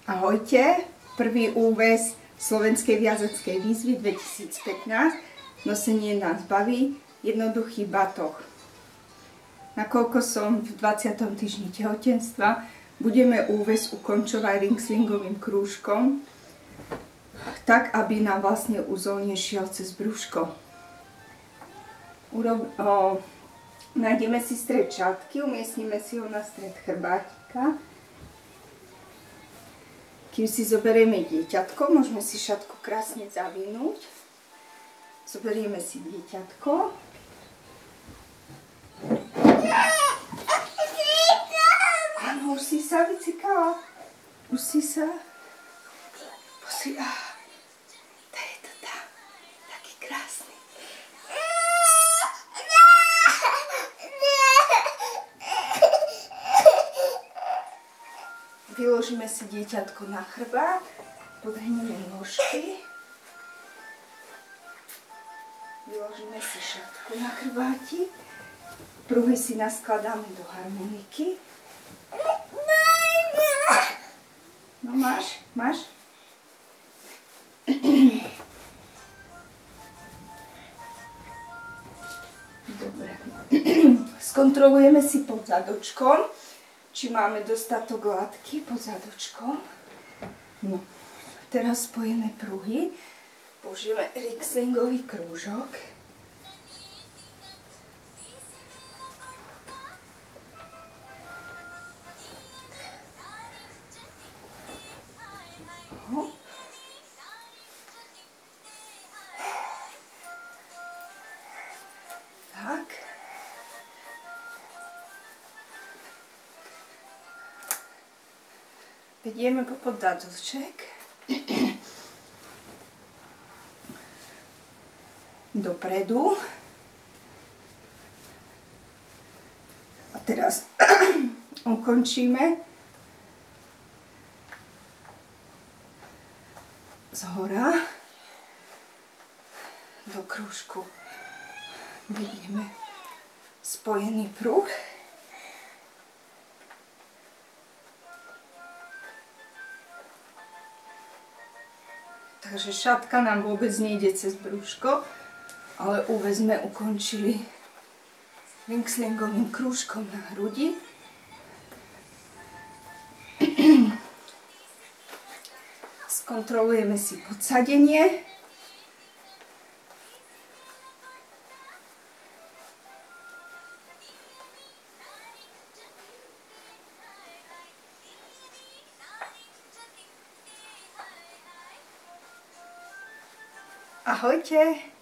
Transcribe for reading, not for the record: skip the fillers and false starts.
Ahojte, prvý úväz Slovenskej viazackej výzvy 2015. Nosenie nás baví, jednoduchý batoh. Nakoľko som v 20. týždni tehotenstva, budeme úväz ukončovať ringslingovým krúžkom, tak aby nám vlastne úzol nešiel cez brúško. Nájdeme si stred šatky, umiestnime si ho na stred chrbátika. Kým si zoberieme dieťatko, môžeme si šatku krásne zavinúť. Zoberieme si dieťatko. Áno, už si sa vycikala. Už si sa. Pozri, to je to tam. Taký krásny. Vyložíme si dieťatko na chrbát, podhrneme nožky, vyložíme si šatku na chrbáti, pruhy si naskladáme do harmoniky. No máš? Dobre. Skontrolujeme si pod zadočkom, či máme dostatok látky pod zadočkom. No, teraz spojené pruhy. Použijeme ringslingový krúžok. Tak. Vedieme pod zadoček dopredu a teraz ukončíme zhora do krúžku. Vedieme spojený pruh. Takže šatka nám vôbec nejde cez brúško, ale úväz sme ukončili ringslingovým krúžkom na hrudi. Skontrolujeme si podsadenie. Ahojte!